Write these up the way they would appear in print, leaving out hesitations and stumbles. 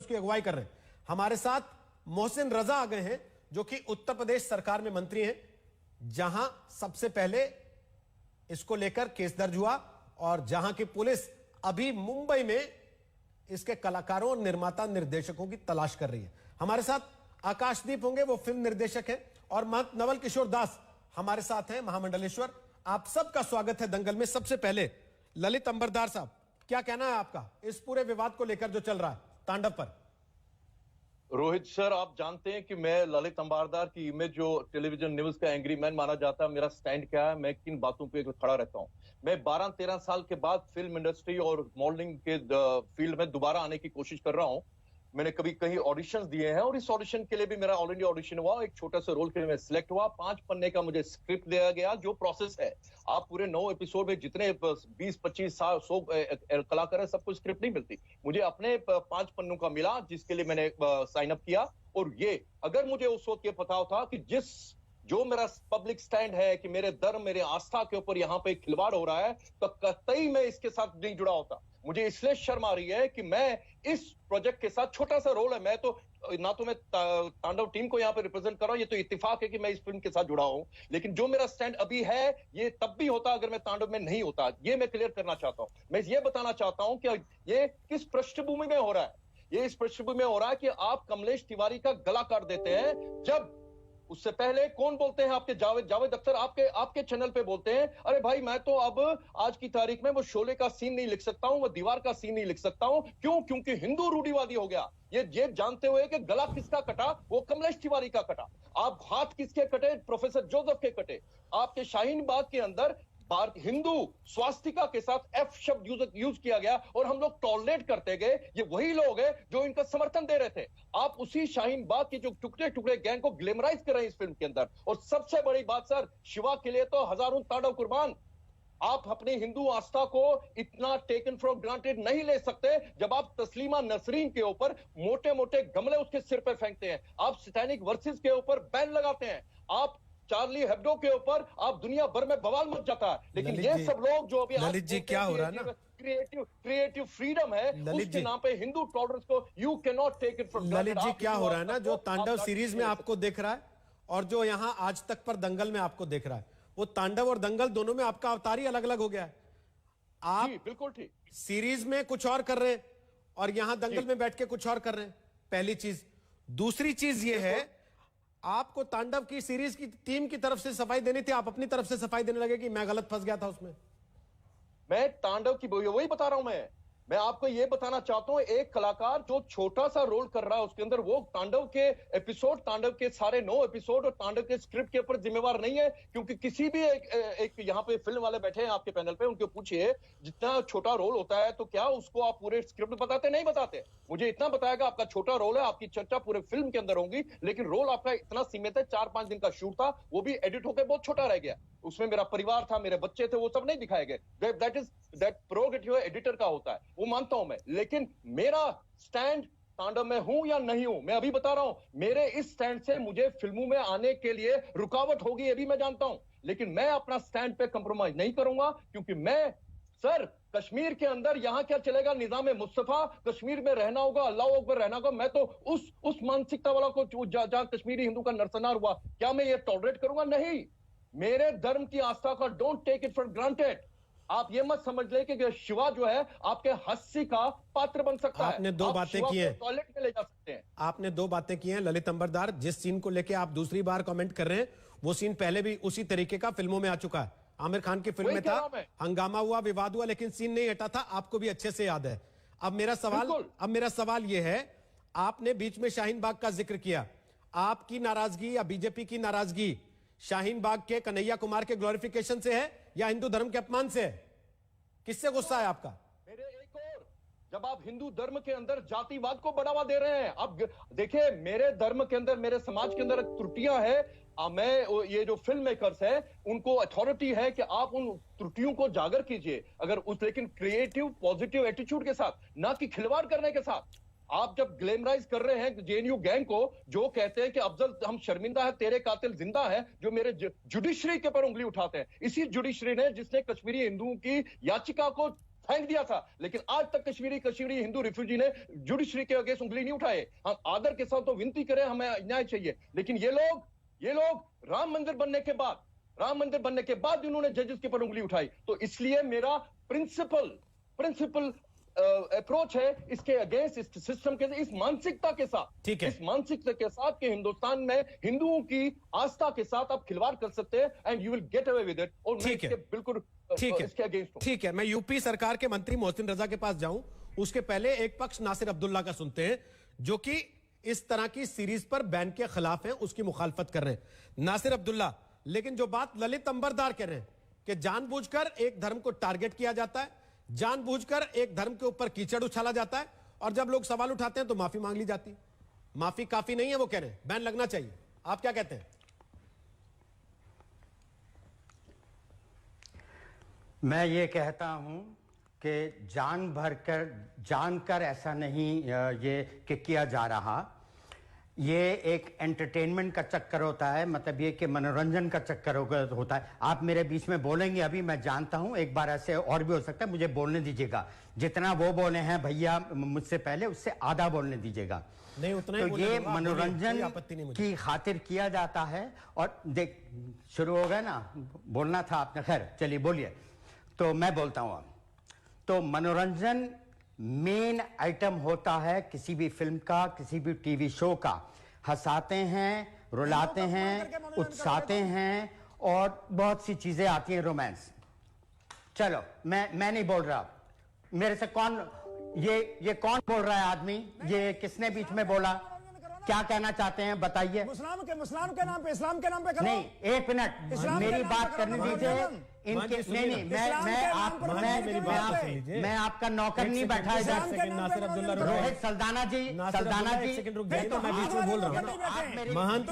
उसकी अगुवाई कर रहे हैं। हमारे साथ मोहसिन रजा आ गए हैं, जो कि उत्तर प्रदेश सरकार में मंत्री हैं, जहां सबसे पहले इसको लेकर केस दर्ज हुआ और जहां की पुलिस अभी मुंबई में इसके कलाकारों और निर्माता निर्देशकों की तलाश कर रही है। हमारे साथ आकाशदीप होंगे, वो फिल्म निर्देशक हैं, और महंत नवल किशोर दास हमारे साथ हैं, महामंडलेश्वर। आप सबका स्वागत है दंगल में। सबसे पहले ललित अंबरदार साहब, क्या कहना है आपका इस पूरे विवाद को लेकर जो चल रहा है तांडव पर? रोहित सर, आप जानते हैं कि मैं ललित अंबारदार की इमेज जो टेलीविजन न्यूज का एंग्री मैन माना जाता है, मेरा स्टैंड क्या है, मैं किन बातों पे खड़ा रहता हूं। मैं 12-13 साल के बाद फिल्म इंडस्ट्री और मॉडलिंग के फील्ड में दोबारा आने की कोशिश कर रहा हूं। मैंने कभी कहीं ऑडिशंस दिए हैं और इस ऑडिशन के लिए भी मेरा ऑल इंडिया ऑडिशन हुआ, एक छोटा सा रोल के लिए मैं सिलेक्ट हुआ। 5 पन्ने का मुझे स्क्रिप्ट दिया गया। जो प्रोसेस है, आप पूरे 9 एपिसोड में जितने 20-25 100 कलाकार है, सबको स्क्रिप्ट नहीं मिलती। मुझे अपने 5 पन्नों का मिला, जिसके लिए मैंने साइन अप किया। और ये अगर मुझे उस वक्त ये पता होता कि जो मेरा पब्लिक स्टैंड है कि मेरे धर्म, मेरे आस्था के ऊपर यहाँ पे खिलवाड़ हो रहा है, तो कतई मैं इसके साथ नहीं जुड़ा होता। मुझे इसलिए शर्म आ रही है कि मैं इस प्रोजेक्ट के साथ, छोटा सा रोल है, मैं तो ना तो मैं तांडव टीम को यहाँ पे रिप्रेजेंट कर रहा हूं, ये तो इत्तेफाक है कि मैं इस फिल्म के साथ जुड़ा हूं। लेकिन जो मेरा स्टैंड अभी है, ये तब भी होता अगर मैं तांडव में नहीं होता। ये मैं क्लियर करना चाहता हूं। मैं ये बताना चाहता हूं कि ये किस पृष्ठभूमि में हो रहा है। ये इस पृष्ठभूमि में हो रहा है कि आप कमलेश तिवारी का गला काट देते हैं, जब उससे पहले कौन बोलते हैं, आपके जावेद अख्तर आपके चैनल पे बोलते हैं, अरे भाई मैं तो अब आज की तारीख में वो शोले का सीन नहीं लिख सकता हूं, वो दीवार का सीन नहीं लिख सकता हूं। क्यों? क्योंकि हिंदू रूढ़िवादी हो गया। ये जानते हुए कि गला किसका कटा, वो कमलेश तिवारी का कटा। आप हाथ किसके कटे? प्रोफेसर जोसेफ के कटे। आपके शाहीन बाग के अंदर हिंदू स्वास्तिका के साथ एफ शब्द यूज किया गया और हम लोग टॉलरेट करते गए। ये वही लोग हैं जो इनका समर्थन दे रहे थे। आप उसी शाहीन बाग की जो टुकड़े टुकड़े गैंग को ग्लैमराइज कर रहे हैं इस फिल्म के अंदर। और सबसे बड़ी बात सर, शिवा के लिए तो हजारों तांडव कुर्बान। आप अपनी हिंदू आस्था को इतना टेकन फॉर ग्रांटेड नहीं ले सकते जब आप तस्लीमा नसरीन के ऊपर मोटे मोटे गमले उसके सिर पे फेंकते हैं। आप सैटेनिक वर्सेस के ऊपर बैन लगाते हैं। आप चार्ली हेब्डो के ऊपर आप दुनिया भर में बवाल मच जाता है। लेकिन ये सब लोग जो अभी ललित जी क्या हो रहा है ना, क्रिएटिव फ्रीडम है, उसके नाम पे हिंदू टॉलरेंस को you can not take it from. Lalit ji क्या हो रहा है ना, जो तांडव सीरीज में आपको देख रहा है और जो यहाँ आज तक पर दंगल में आपको देख रहा है, वो तांडव और दंगल दोनों में आपका अवतार ही अलग अलग हो गया है। आप बिल्कुल ठीक सीरीज में कुछ और कर रहे हैं और यहां दंगल में बैठ के कुछ और कर रहे हैं, पहली चीज। दूसरी चीज ये है, आपको तांडव की सीरीज की टीम की तरफ से सफाई देनी थी, आप अपनी तरफ से सफाई देने लगे कि मैं गलत फंस गया था उसमें। मैं तांडव की वही बता रहा हूं। मैं आपको यह बताना चाहता हूं, एक कलाकार जो छोटा सा रोल कर रहा है उसके अंदर, वो तांडव के एपिसोड, तांडव के सारे 9 एपिसोड और तांडव के स्क्रिप्ट के ऊपर जिम्मेवार नहीं है। क्योंकि किसी भी एक यहाँ पे फिल्म वाले बैठे हैं आपके पैनल पे, उनको पूछिए जितना छोटा रोल होता है तो क्या उसको आप पूरे स्क्रिप्ट बताते? नहीं बताते। मुझे इतना बताया आपका छोटा रोल है, आपकी चर्चा पूरे फिल्म के अंदर होगी, लेकिन रोल आपका इतना सीमित है। 4-5 दिन का शूट था, वो भी एडिट होकर बहुत छोटा रह गया। उसमें मेरा परिवार था, मेरे बच्चे थे, वो सब नहीं दिखाए गए। दैट प्रोगेटिव एडिटर का होता है, वो मानता हूं मैं। लेकिन मेरा स्टैंड तांडव में हूं या नहीं हूं, मैं अभी बता रहा हूं। मेरे इस स्टैंड से मुझे फिल्मों में आने के लिए रुकावट होगी, ये भी मैं जानता हूं। लेकिन मैं अपना स्टैंड पे कंप्रोमाइज नहीं करूंगा, क्योंकि मैं सर कश्मीर के अंदर यहां क्या चलेगा, निजाम मुस्तफा, कश्मीर में रहना होगा, अल्लाह अकबर रहना होगा। मैं तो उस मानसिकता वाला को जहां कश्मीरी हिंदू का नरसंहार हुआ, क्या मैं ये टॉलरेट करूंगा? नहीं। मेरे धर्म की आस्था का don't take it for granted. आप ये मत समझ ले कि शिवा जो है आपके हंसी का पात्र बन सकता है। आपने 2 बातें की हैं, टॉयलेट में ले जा सकते हैं। आपने 2 बातें की हैं ललित अंबरदार। जिस सीन को लेके आप दूसरी बार कमेंट कर रहे हैं, वो सीन पहले भी उसी तरीके का फिल्मों में आ चुका है। आमिर खान की फिल्म में था, हंगामा हुआ, विवाद हुआ, लेकिन सीन नहीं हटा था। आपको भी अच्छे से याद है। अब मेरा सवाल यह है, आपने बीच में शाहीन बाग का जिक्र किया। आपकी नाराजगी या बीजेपी की नाराजगी शाहीन बाग के कन्हैया कुमार के ग्लोरिफिकेशन से है या हिंदू धर्म के अपमान से है? किससे गुस्सा है आपका? मेरे एक और, जब आप हिंदू धर्म के अंदर जातिवाद को बढ़ावा दे रहे हैं। आप देखिए, मेरे धर्म के अंदर, मेरे समाज के अंदर त्रुटियां हैं। मैं ये जो फिल्म मेकर्स है, उनको अथॉरिटी है कि आप उन त्रुटियों को जागर कीजिए, अगर लेकिन क्रिएटिव पॉजिटिव एटीट्यूड के साथ, ना कि खिलवाड़ करने के साथ। आप जब ग्लैमराइज कर रहे हैं जेएनयू गैंग को, जो कहते हैं कि अफजल हम शर्मिंदा है, तेरे कातिल जिंदा है, जो मेरे जुडिशरी के पर उंगली उठाते हैं। इसी जुडिशरी ने जिसने कश्मीरी हिंदुओं की याचिका को फेंक दिया था, लेकिन आज तक कश्मीरी हिंदू रिफ्यूजी ने जुडिशरी के अगेंस्ट उंगली नहीं उठाए। हम आदर के साथ तो विनती करें, हमें न्याय चाहिए, लेकिन ये लोग राम मंदिर बनने के बाद इन्होंने जजेस के ऊपर उंगली उठाई। तो इसलिए मेरा प्रिंसिपल अप्रोच है इसके अगेंस्ट, इस सिस्टम के, इस मानसिकता के साथ, ठीक है, इस मानसिकता के साथ कि हिंदुस्तान में हिंदुओं की आस्था के साथ आप खिलवाड़ कर सकते हैं and you will get away with it. और मैं इसके बिल्कुल इसके अगेंस्ट हूं। ठीक है, मैं यूपी सरकार के मंत्री मोहसिन रजा के पास जाऊं, उसके पहले एक पक्ष नासिर अब्दुल्ला का सुनते हैं, जो कि इस तरह की सीरीज पर बैन के खिलाफ है, उसकी मुखालफत कर रहे हैं। नासिर अब्दुल्ला, लेकिन जो बात ललित अंबरदार कह रहे हैं कि जानबूझकर एक धर्म को टारगेट किया जाता है, जानबूझकर एक धर्म के ऊपर कीचड़ उछाला जाता है, और जब लोग सवाल उठाते हैं तो माफी मांग ली जाती। माफी काफी नहीं है, वो कह रहे हैं बैन लगना चाहिए। आप क्या कहते हैं? मैं ये कहता हूं कि जानकर ऐसा नहीं ये कि किया जा रहा, ये एक एंटरटेनमेंट का चक्कर होता है, मतलब ये कि मनोरंजन का चक्कर होता है। आप मेरे बीच में बोलेंगे अभी, मैं जानता हूं, एक बार ऐसे और भी हो सकता है, मुझे बोलने दीजिएगा। जितना वो बोले हैं भैया मुझसे पहले, उससे आधा बोलने दीजिएगा। नहीं, उतना तो ये मनोरंजन की खातिर किया जाता है। और देख, शुरू हो गया ना, बोलना था आपने, खैर चलिए बोलिए। तो मैं बोलता हूं, तो मनोरंजन मेन आइटम होता है किसी भी फिल्म का, किसी भी टीवी शो का। हंसाते हैं, रुलाते हैं, उत्साहते हैं, और बहुत सी चीजें आती हैं, रोमांस। चलो, मैं नहीं बोल रहा, मेरे से कौन ये कौन बोल रहा है आदमी? ये किसने बीच में बोला? क्या कहना चाहते हैं बताइए। मुस्लिम के नाम पे, इस्लाम के नाम पे करो। नहीं, एक मिनट, मेरी बात करने दीजिए। इनके नहीं, मैं आपका नौकर नहीं बैठा इधर। रोहित सल्दाना जी, मैं बीच में बोल रहा हूँ। महंत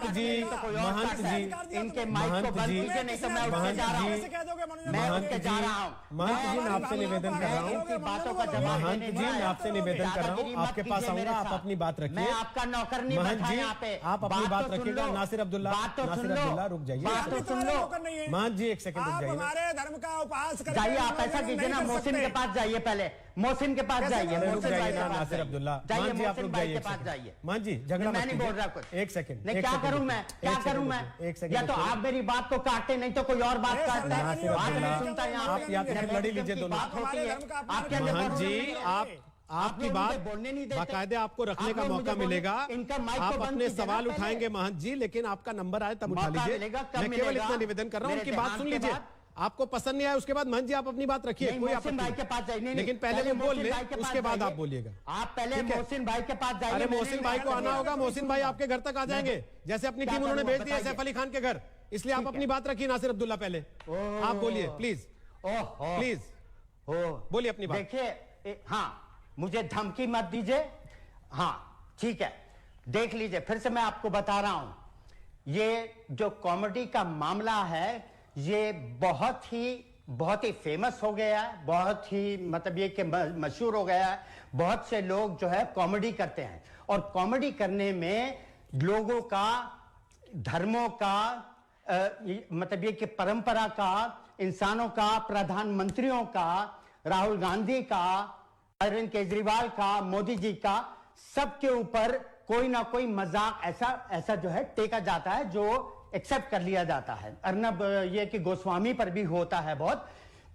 जी, इनके माइक को बंद कीजिए, नहीं तो मैं उठके जा रहा हूँ। मैं उठके जा रहा हूँ। महंत जी, मैं आपसे निवेदन कर रहा हूँ, बातों का जवाब। महंत जी, मैं आपसे निवेदन कर रहा हूँ, आपके पास आऊंगा, आप अपनी बात रखिए। मैं आपका नौकर नहीं बैठा यहाँ पे। आप अपनी बात रखिएगा। नासिर अब्दुल्ला, रुक जाइए, बात तो सुन लो। महंत जी एक सेकंड रुक आप जाइए। हमारे धर्म का उपहास करते जाइए, आप ऐसा कीजिए ना, मोहसिन के पास जाइए, पहले मोहसिन के पास जाइए। रुक जाइए ना नासिर अब्दुल्ला, जाइए, महंत जी आप रुक मोहसिन भाई जाइए। के पास जाइए। महंत जी, झगड़ा मैं मत नहीं कीजिए। बोल रहा कुछ। एक सेकंड, नहीं, क्या करूं मैं, क्या करूं मैं? या तो आप मेरी बात को काटे, नहीं तो कोई और बात काटते हैं। नासिर बात अब्दुल्ला, नहीं सुनता यहाँ आप या तो फिर लड़ी लीजिए दोनों। बात होती है आपके अंदर। महंत जी, आपकी बात बोलने नहीं देते। बाकायदे आपको रखने का आप लोग मौका मुझे मिलेगा। इनका माइक आप को बंद अपने कीजिए ना सवाल पहले। उठाएंगे महंत जी, लेकिन आपका नंबर आए तब उठा मौका लीजिए। मिलेगा, कब मैं केवल मिलेगा? इतना निवेदन कर रहा हूँ, मेरे उनकी बात देहांत सुन के लीजिए। बाद? आपको पसंद नहीं आया उसके बाद महंत जी आप अपनी बात रखिए, कोई आपत्ति भाई के नहीं। पास जाइए। लेकिन पहले वो बोल ले, उसके बाद आप बोलिएगा। आप पहले ठीक है? मोहसिन भाई के पास जाइए। अरे मोहसिन भाई को आना होगा, मोहसिन भाई आपके घर तक आ जाएंगे, जैसे अपनी टीम उन्होंने भेज दी है सैफ अली खान के घर। इसलिए आप अपनी बात रखिए। नासिर अब्दुल्ला पहले आप बोलिए प्लीज, प्लीज बोलिए अपनी बात। देखिए, हाँ, मुझे धमकी मत दीजिए। हाँ ठीक है, देख लीजिए, फिर से मैं आपको बता रहा हूं, ये जो कॉमेडी का मामला है ये बहुत ही फेमस हो गया है, बहुत ही मतलब ये कि मशहूर हो गया है। बहुत से लोग जो है कॉमेडी करते हैं, और कॉमेडी करने में लोगों का, धर्मों का, मतलब ये कि परंपरा का, इंसानों का, प्रधानमंत्रियों का, राहुल गांधी का, अरविंद केजरीवाल का, मोदी जी का, सबके ऊपर कोई ना कोई मजाक ऐसा जो है टेका जाता है, जो एक्सेप्ट कर लिया जाता है। अर्नब ये कि गोस्वामी पर भी होता है बहुत।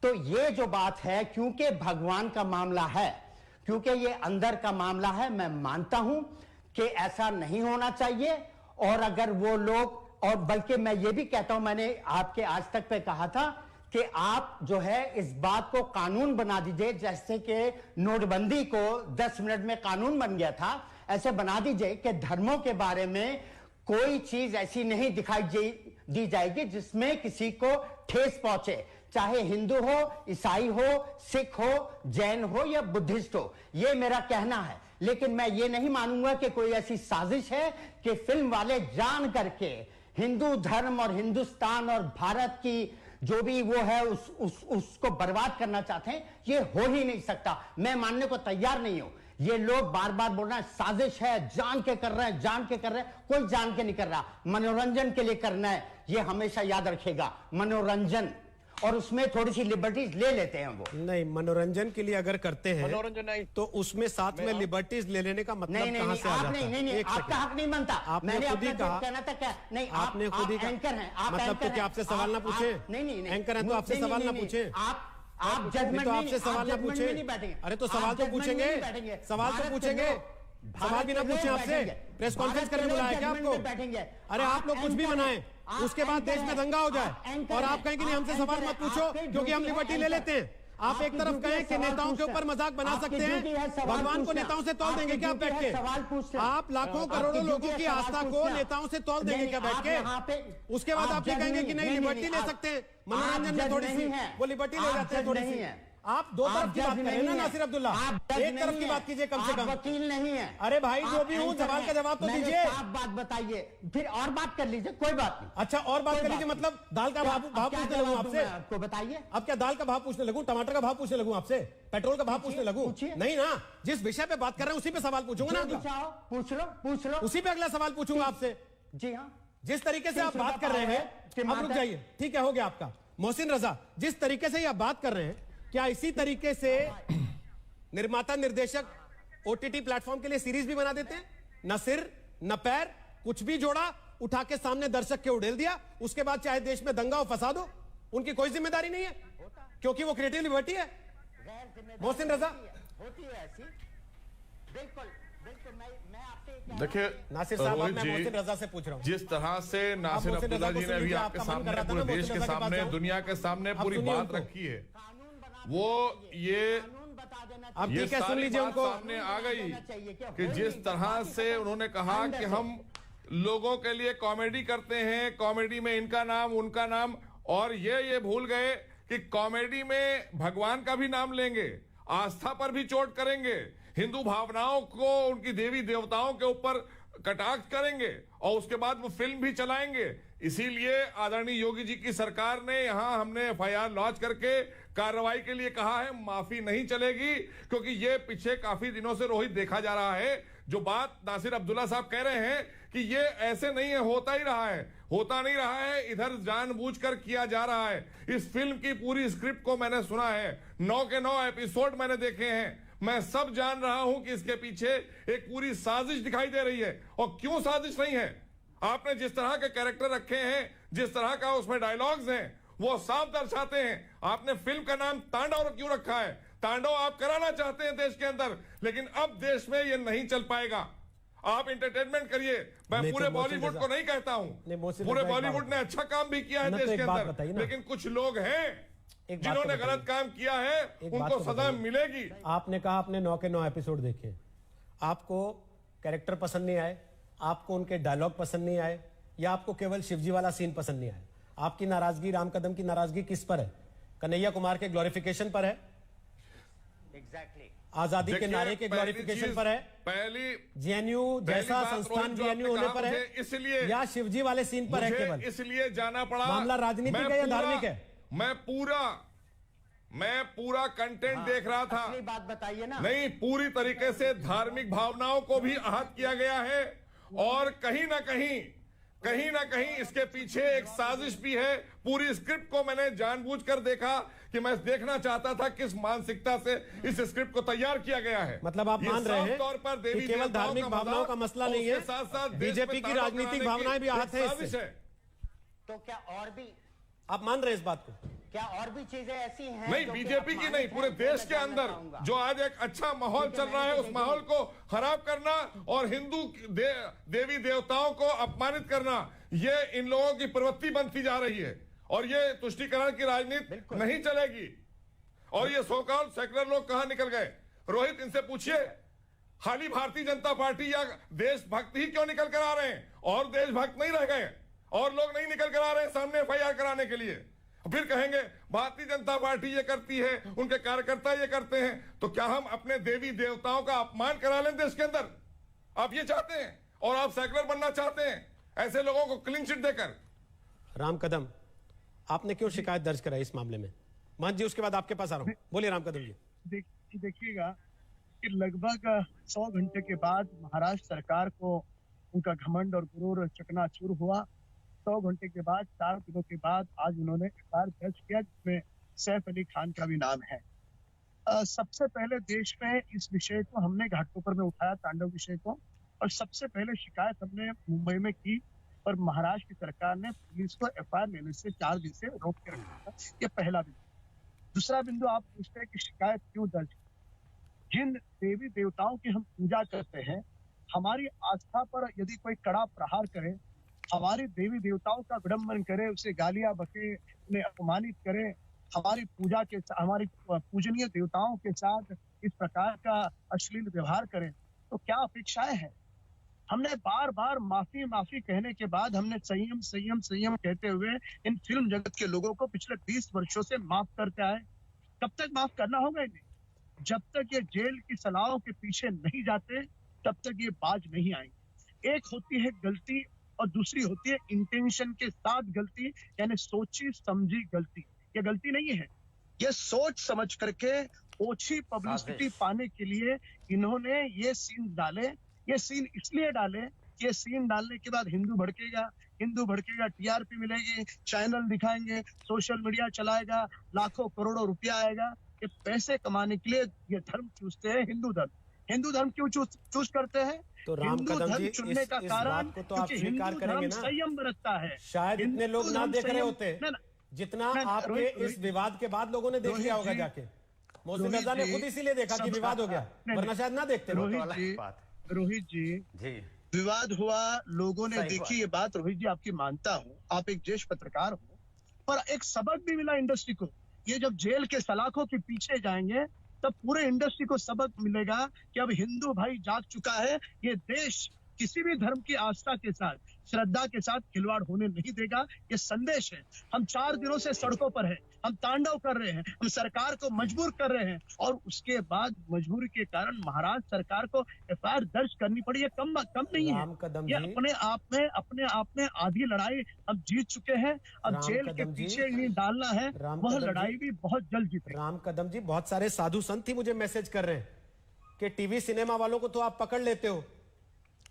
तो ये जो बात है, क्योंकि भगवान का मामला है, क्योंकि ये अंदर का मामला है, मैं मानता हूं कि ऐसा नहीं होना चाहिए। और अगर वो लोग, और बल्कि मैं ये भी कहता हूं, मैंने आपके आज तक पे कहा था कि आप जो है इस बात को कानून बना दीजिए, जैसे कि नोटबंदी को 10 मिनट में कानून बन गया था, ऐसे बना दीजिए कि धर्मों के बारे में कोई चीज ऐसी नहीं दिखाई दी जाएगी जिसमें किसी को ठेस पहुंचे, चाहे हिंदू हो, ईसाई हो, सिख हो, जैन हो या बुद्धिस्ट हो। यह मेरा कहना है। लेकिन मैं ये नहीं मानूंगा कि कोई ऐसी साजिश है कि फिल्म वाले जान करके हिंदू धर्म और हिंदुस्तान और भारत की जो भी वो है उसको बर्बाद करना चाहते हैं। ये हो ही नहीं सकता, मैं मानने को तैयार नहीं हूं। ये लोग बार बार बोल रहे हैं साजिश है, जान के कर रहे हैं, जान के कर रहे हैं। कोई जान के नहीं कर रहा, मनोरंजन के लिए करना है, ये हमेशा याद रखेगा, मनोरंजन। और उसमें थोड़ी सी लिबर्टीज ले लेते हैं वो। नहीं, मनोरंजन के लिए अगर करते हैं मनोरंजन नहीं तो उसमें साथ में लिबर्टीज ले लेने का मतलब नहीं कहां से आ जाता है? नहीं, एक आपका सेकंड। हक नहीं बनता। आपने मैंने खुद ही अपना कहा, जो कहना था क्या, नहीं आपने आप खुद ही कहा, एंकर हैं, आप मतलब एंकर तो क्या हैं, आपसे सवाल ना पूछे? नहीं, एंकर हैं तो आपसे नहीं, सवाल ना नहीं, पूछे? आप जजमेंट तो आपसे सवाल ना पूछे? अरे तो सवाल तो पूछेंगे, सवाल तो पूछेंगे, सवाल भी ना पूछे आपसे? प्रेस कॉन्फ्रेंस करने बुलाया क्या आपको? अरे आप लोग कुछ भी बनाएं, उसके बाद देश में दंगा हो जाए और आप कहें कि नहीं हमसे सवाल मत पूछो क्योंकि हम लिबर्टी ले लेते हैं। आप एक तरफ कहें कि नेताओं के ऊपर मजाक बना सकते हैं, भगवान को नेताओं से तौल देंगे क्या बैठ के? आप लाखों करोड़ों लोगों की आस्था को नेताओं से तौल देंगे क्या बैठ के? उसके बाद आप ये कहेंगे कि नहीं लिबर्टी ले सकते हैं, मनोरंजन में थोड़ी सी वो लिबर्टी ले जाते हैं थोड़ी सी। आप दो तरफ की बात कर रहे हैं ना नासिर अब्दुल्ला, एक तरफ की बात कीजिए कम से कम। वकील नहीं है। अरे भाई जो भी हूँ सवाल का जवाब तो दीजिए। आप बात बताइए, फिर और बात कर लीजिए, कोई बात नहीं। अच्छा और बात कर लीजिए, मतलब दाल का भाव पूछने लगूं आपसे? आपको बताइए, अब क्या दाल का भाव पूछने लगूं, टमाटर का भाव पूछने लगूं आपसे, पेट्रोल का भाव पूछने लगूं? नहीं ना, जिस विषय पे बात कर रहे हैं उसी पे सवाल पूछूंगा ना अगला। पूछ लो उसी पे अगला सवाल पूछूंगा आपसे। जी हाँ, जिस तरीके से आप बात कर रहे हैं, अब रुक जाइए, ठीक है हो गया आपका। मोहसिन रजा, जिस तरीके से आप बात कर रहे हैं, क्या इसी तरीके से निर्माता निर्देशक ओटीटी प्लेटफॉर्म के लिए सीरीज भी बना देते हैं? न सिर न पैर, कुछ भी जोड़ा, उठा के सामने दर्शक के उड़ेल दिया, उसके बाद चाहे देश में दंगा हो फसाद हो, उनकी कोई जिम्मेदारी नहीं है क्योंकि वो क्रिएटिव लिबर्टी है। मोहसिन रजा होती है ऐसी, बिल्कुल बिल्कुल। मैं आपसे देखिए नासिर साहब, रोहित मैं जी, मोहसिन रजा से पूछ रहा हूं, जिस तरह से नासिर मोहसिन अब्दुल्ला रजा जी को ने सुन अभी लीजिए, आपके आपका मन कर सामने, रहा था पूरे ना देश मोहसिन के रजा के पास सामने, जाऊं। दुनिया के सामने अब पूरी सुनिए बात उनको। रखी है, वो ये अब ये ठीक है, सुन सारी लीजिए बात उनको। सामने आ गई कि जिस तरह से उन्होंने कहा कि हम लोगों के लिए कॉमेडी करते हैं, कॉमेडी में इनका नाम उनका नाम, और ये भूल गए कि कॉमेडी में भगवान का भी नाम लेंगे, आस्था पर भी चोट करेंगे, हिंदू भावनाओं को, उनकी देवी देवताओं के ऊपर कटाक्ष करेंगे और उसके बाद वो फिल्म भी चलाएंगे। इसीलिए आदरणीय योगी जी की सरकार ने यहां हमने एफआईआर लॉन्च करके कार्रवाई के लिए कहा है। माफी नहीं चलेगी क्योंकि ये पीछे काफी दिनों से रोहित देखा जा रहा है, जो बात नासिर अब्दुल्ला साहब कह रहे हैं कि ये ऐसे नहीं है, होता ही रहा है, होता नहीं रहा है, इधर जानबूझकर किया जा रहा है। इस फिल्म की पूरी स्क्रिप्ट को मैंने सुना है, 9 के 9 एपिसोड मैंने देखे हैं, मैं सब जान रहा हूं कि इसके पीछे एक पूरी साजिश दिखाई दे रही है। और क्यों साजिश नहीं है? आपने जिस तरह के कैरेक्टर रखे हैं, जिस तरह का उसमें डायलॉग्स हैं, वो साफ दर्शाते हैं। आपने फिल्म का नाम तांडव क्यों रखा है? तांडव आप कराना चाहते हैं देश के अंदर, लेकिन अब देश में ये नहीं चल पाएगा। आप इंटरटेनमेंट करिए, मैं पूरे बॉलीवुड को नहीं कहता हूं, पूरे बॉलीवुड ने अच्छा काम भी किया है देश के अंदर, लेकिन कुछ लोग हैं जिन्होंने गलत काम किया है, उनको सजा मिलेगी। आपने कहा आपने 9 के 9 एपिसोड देखे, आपको कैरेक्टर पसंद नहीं आए, आपको उनके डायलॉग पसंद नहीं आए, या आपको केवल शिवजी वाला सीन पसंद नहीं आया? आपकी नाराजगी, राम कदम की नाराजगी किस पर है? कन्हैया कुमार के ग्लोरिफिकेशन पर है? एग्जैक्टली, आजादी के नारे के ग्लोरिफिकेशन पर है? पहली जेएनयू जैसा संस्थान जेएनयू होने पर है, इसलिए, या शिवजी वाले सीन पर है? केवल इसलिए जाना पड़ा। मामला राजनीतिक है या धार्मिक है? मैं पूरा कंटेंट देख रहा था। असली बात बताइए ना। नहीं, पूरी तरीके से धार्मिक भावनाओं को भी आहत किया गया है, और कहीं ना कहीं इसके पीछे एक साजिश भी है। पूरी स्क्रिप्ट को मैंने जानबूझकर देखा कि मैं देखना चाहता था किस मानसिकता से इस स्क्रिप्ट को तैयार किया गया है। मतलब आप मान रहे हैं तौर पर कि केवल धार्मिक भावनाओं का मसला नहीं है, साथ साथ बीजेपी की राजनीतिक भावनाएं भी आहत है इससे। तो क्या और भी, आप मान रहे हैं इस बात को? क्या और भी चीजें ऐसी हैं? नहीं, बीजेपी की नहीं, पूरे देश के अंदर जो आज एक अच्छा माहौल चल रहा है, उस माहौल को खराब करना और हिंदू देवी देवताओं को अपमानित करना, ये इन लोगों की प्रवृत्ति बनती जा रही है, और ये तुष्टीकरण की राजनीति नहीं चलेगी। और ये सोकाल सेकुलर लोग कहां निकल गए? रोहित, इनसे पूछिए, खाली भारतीय जनता पार्टी या देशभक्त ही क्यों निकल कर आ रहे हैं? और देशभक्त नहीं रह गए, और लोग नहीं निकल कर आ रहे हैं सामने एफआईआर कराने के लिए। फिर कहेंगे भारतीय जनता पार्टी ये करती है, उनके कार्यकर्ता ये करते हैं। तो क्या हम अपने देवी देवताओं का अपमान करा लें देश के अंदर? आप ये चाहते हैं, और आप सेकुलर बनना चाहते हैं ऐसे लोगों को क्लीन चिट देकर? राम कदम, आपने क्यों शिकायत दर्ज कराई इस मामले में? महंत जी, उसके बाद आपके पास आ रहा हूं। बोलिए राम कदम जी। देखिएगा कि लगभग 100 घंटे के बाद महाराष्ट्र सरकार को उनका घमंड और गुरूर चकनाचूर हुआ, 100 घंटे के बाद 4 दिनों के बाद आज उन्होंने एफआईआर दर्ज किया, जिसमें सैफ अली खान का भी नाम है। सबसे पहले देश में इस विषय को हमने घाटकोपर में उठाया, तांडव विषय को, और सबसे पहले शिकायत हमने मुंबई में की और महाराष्ट्र की सरकार ने पुलिस को एफआईआर लेने से 4 दिन से रोक के रखा था। ये पहला बिंदु। दूसरा बिंदु, आप पूछते हैं कि शिकायत क्यों दर्ज? जिन देवी देवताओं की हम पूजा करते हैं, हमारी आस्था पर यदि कोई कड़ा प्रहार करे, हमारी देवी देवताओं का विडंबन करे, उसे गालियां बके, उन्हें अपमानित करे, हमारी पूजा के हमारी पूजनीय देवताओं के साथ इस प्रकार का अश्लील व्यवहार करे, तो क्या अपेक्षाएं हैं? हमने बार बार माफी कहने के बाद हमने संयम कहते हुए इन फिल्म जगत के लोगों को पिछले 20 वर्षों से माफ करते आए। कब तक माफ करना होगा इन्हें? जब तक ये जेल की सलाहों के पीछे नहीं जाते, तब तक ये बाज नहीं आएंगे। एक होती है गलती और दूसरी होती है इंटेंशन के साथ गलती, यानी सोची समझी गलती। ये गलती नहीं है, ये सोच समझ करके ओछी पब्लिसिटी पाने के लिए इन्होंने ये सीन डाले। ये सीन इसलिए डाले, ये सीन डालने के बाद हिंदू भड़केगा, टीआरपी मिलेगी, चैनल दिखाएंगे, सोशल मीडिया चलाएगा, लाखों करोड़ों रुपया आएगा। ये पैसे कमाने के लिए ये धर्म चूसते हैं। हिंदू धर्म क्यों चूज करते हैं? तो राम हिंदू कदम धर्म जी, चुनने का कारण को तो आप क्योंकि स्वीकार हिंदू करेंगे धर्म ना? संयम बरतता है। शायद इतने लोग ना देख रहे होते जितना आपके रोहित इस विवाद के बाद लोगों ने देख लिया होगा जाके। मोहसिन रजा ने खुद इसीलिए देखा कि विवाद हो गया, वरना शायद ना देखते। रोहित जी, विवाद हुआ, लोगों ने देखी ये बात। रोहित जी, आपकी मानता हूँ, आप एक ज्येष्ठ पत्रकार हो, पर एक सबक भी मिला इंडस्ट्री को। ये जब जेल के सलाखों के पीछे जाएंगे तब पूरे इंडस्ट्री को सबक मिलेगा कि अब हिंदू भाई जाग चुका है। ये देश किसी भी धर्म की आस्था के साथ, श्रद्धा के साथ खिलवाड़ होने नहीं देगा। ये संदेश है। हम 4 दिनों से सड़कों पर हैं, हम तांडव कर रहे हैं, हम सरकार को मजबूर कर रहे हैं, और उसके बाद मजबूरी के कारण महाराष्ट्र सरकार को एफआईआर दर्ज करनी पड़ी। ये कम नहीं है। ये अपने आप में आधी लड़ाई हम जीत चुके हैं। अब जेल के पीछे इन्हें डालना है, वह लड़ाई भी बहुत जल्द जीतेगी। राम कदम जी, बहुत सारे साधु संत ही मुझे मैसेज कर रहे हैं कि टीवी सिनेमा वालों को तो आप पकड़ लेते हो,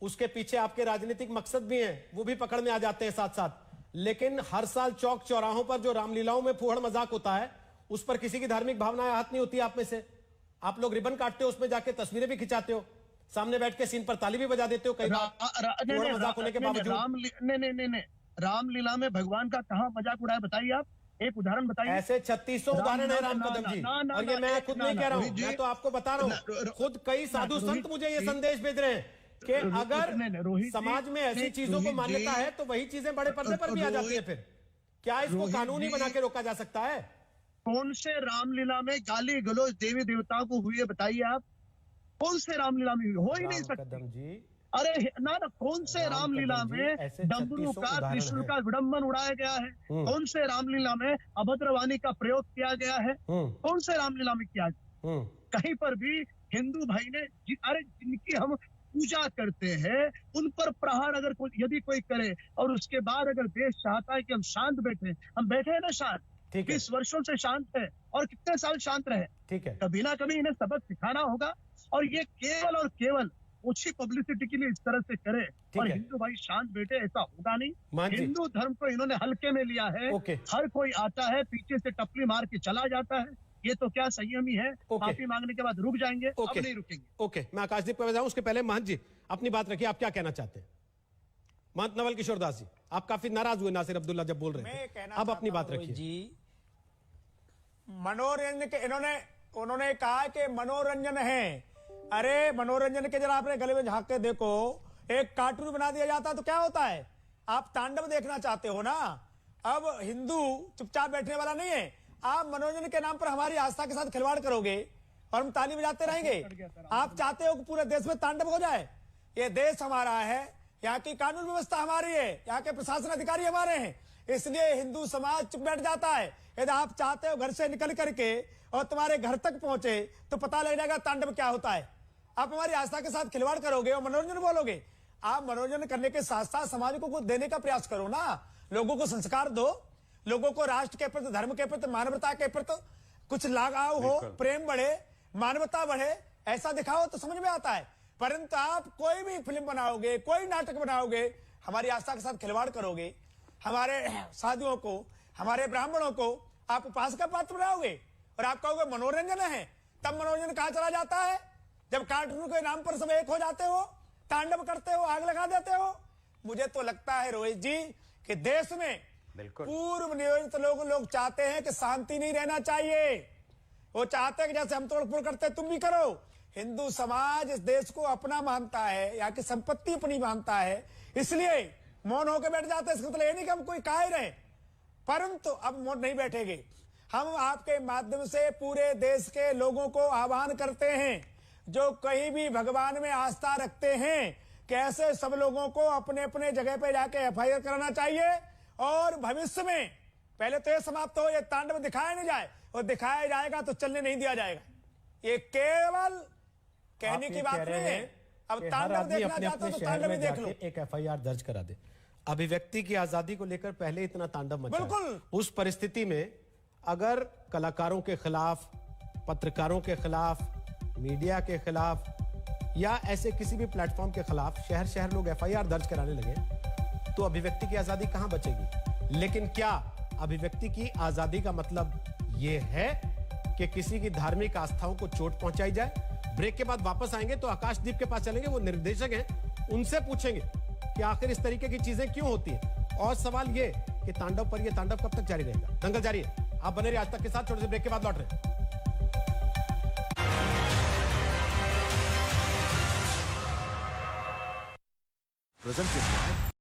उसके पीछे आपके राजनीतिक मकसद भी हैं, वो भी पकड़ में आ जाते हैं साथ साथ। लेकिन हर साल चौक चौराहों पर जो रामलीलाओं में फूहड़ मजाक होता है, उस पर किसी की धार्मिक भावनाएं आहत नहीं होती आप में से? आप लोग रिबन काटते हो, उसमें जाके तस्वीरें भी खिंचाते हो, सामने बैठ के सीन पर ताली भी बजा देते हो कई बार मजाक होने के बावजूद। नहीं, रामलीला में भगवान का कहाँ मजाक उड़ाया, बताइए आप, एक उदाहरण बताइए। ऐसे 3600 उदाहरण है राम कदम जी, और ये मैं खुद नहीं कह रहा हूँ, मैं तो आपको बता रहा हूँ। खुद कई साधु संत मुझे ये संदेश भेज रहे हैं कि अगर समाज में ऐसी चीजों को मान्यता है तो वही चीजें बड़े पर्दे पर भी आ जाती है। फिर क्या इसको कानूनी बना के रोका जा सकता है? कौन से रामलीला में गाली गलौज देवी देवताओं को हुई है, बताइए आप? कौन से रामलीला में हो ही नहीं सकती जी। अरे ना, कौन से रामलीला में डमरू का, त्रिशूल का विडंबन उड़ाया गया है? कौन से रामलीला में अभद्रवाणी का प्रयोग किया गया है? कौन से रामलीला में किया गया? कहीं पर भी हिंदू भाई ने, अरे जिनकी हम पूजा करते हैं उन पर प्रहार अगर यदि कोई करे, और उसके बाद अगर देश चाहता है कि हम शांत बैठे, हम बैठे हैं ना शांत, 20 वर्षों से शांत है, और कितने साल शांत रहे। ठीक है, कभी ना कभी इन्हें सबक सिखाना होगा। और ये केवल और केवल ओछी पब्लिसिटी के लिए इस तरह से करे और हिंदू भाई शांत बैठे, ऐसा होगा नहीं। हिंदू धर्म को इन्होंने हल्के में लिया है। हर कोई आता है, पीछे से टपली मार के चला जाता है। ये तो क्या संयमी है, माफी मांगने के बाद रुक जाएंगे, अब नहीं रुकेंगे। मैं आकाशदीप पे जाऊं, उसके पहले महंत जी अपनी बात रखिए, आप क्या कहना चाहते हैं? महंत नवल किशोर दास जी, आप काफी नाराज हुए नासिर अब्दुल्ला जब बोल रहे थे, अब अपनी बात रखिए जी। मनोरंजन के उन्होंने कहा कि मनोरंजन है। अरे मनोरंजन के जरा आपने गले में झांक के देखो, एक कार्टून बना दिया जाता तो क्या होता है? आप तांडव देखना चाहते हो ना। अब हिंदू चुपचाप बैठने वाला नहीं है। आप मनोरंजन के नाम पर हमारी आस्था के साथ खिलवाड़ करोगे और हम ताली बजाते रहेंगे। आप चाहते हो कि पूरे देश में तांडव हो जाए? ये देश हमारा है, यहाँ की कानून व्यवस्था हमारी है, यहाँ के प्रशासन अधिकारी हमारे हैं, इसलिए हिंदू समाज चुप बैठ जाता है। यदि आप चाहते हो घर से निकल करके और तुम्हारे घर तक पहुंचे तो पता लग जाएगा तांडव क्या होता है। आप हमारी आस्था के साथ खिलवाड़ करोगे और मनोरंजन बोलोगे। आप मनोरंजन करने के साथ साथ समाज को कुछ देने का प्रयास करो ना। लोगों को संस्कार दो, लोगों को राष्ट्र के प्रति, धर्म के प्रति, मानवता के प्रति कुछ लगाव हो, प्रेम बढ़े, मानवता बढ़े, ऐसा दिखाओ तो समझ में आता है। परंतु आप कोई भी फिल्म बनाओगे, कोई नाटक बनाओगे, हमारी आस्था के साथ खिलवाड़ करोगे हमारे साधुओं को, हमारे ब्राह्मणों को आप उपास का पात्र बनाओगे और आप कहोगे मनोरंजन है, तब मनोरंजन कहां चला जाता है? जब कार्टून के नाम पर सब एक हो जाते हो, तांडव करते हो, आग लगा देते हो। मुझे तो लगता है रोहित जी कि देश में पूर्व नियोजित लोग चाहते हैं कि शांति नहीं रहना चाहिए। वो चाहते हैं कि जैसे हम तोड़फोड़ करते तुम भी करो। हिंदू समाज इस देश को अपना मानता है, यहाँ की संपत्ति अपनी मानता है, इसलिए मौन होकर बैठ जाते हैं। इसका मतलब ये नहीं कि हम कोई कायर हैं, परंतु अब मौन नहीं बैठेंगे। हम आपके माध्यम से पूरे देश के लोगों को आह्वान करते हैं जो कहीं भी भगवान में आस्था रखते हैं, कैसे सब लोगों को अपने अपने जगह पे जाके एफआईआर कराना चाहिए और भविष्य में पहले तो ये समाप्त हो, ये तांडव दिखाया नहीं जाए, और दिखाया जाएगा तो चलने नहीं दिया जाएगा। ये केवल कहने की बात नहीं है। अब तांडव देखना चाहते हो तो तांडव ही देख लो। एक एफआईआर दर्ज करा दे। अभिव्यक्ति की आजादी को लेकर पहले इतना तांडव मचा है। बिल्कुल। उस परिस्थिति में अगर कलाकारों के खिलाफ, पत्रकारों के खिलाफ, मीडिया के खिलाफ या ऐसे किसी भी प्लेटफॉर्म के खिलाफ शहर शहर लोग एफआईआर दर्ज कराने लगे तो अभिव्यक्ति की आजादी कहां बचेगी? लेकिन क्या अभिव्यक्ति की आजादी का मतलब यह है कि किसी की धार्मिक आस्थाओं को चोट पहुंचाई जाए? ब्रेक के बाद वापस आएंगे तो आकाशदीप के पास चलेंगे, वो निर्देशक हैं, उनसे पूछेंगे कि आखिर इस तरीके की चीजें क्यों होती है। और सवाल ये कि तांडव पर यह तांडव कब तक जारी रहेगा? दंगल जारी है। आप बने रहिए आज तक के साथ, छोटे से ब्रेक के बाद लौट रहे हैं। Presented by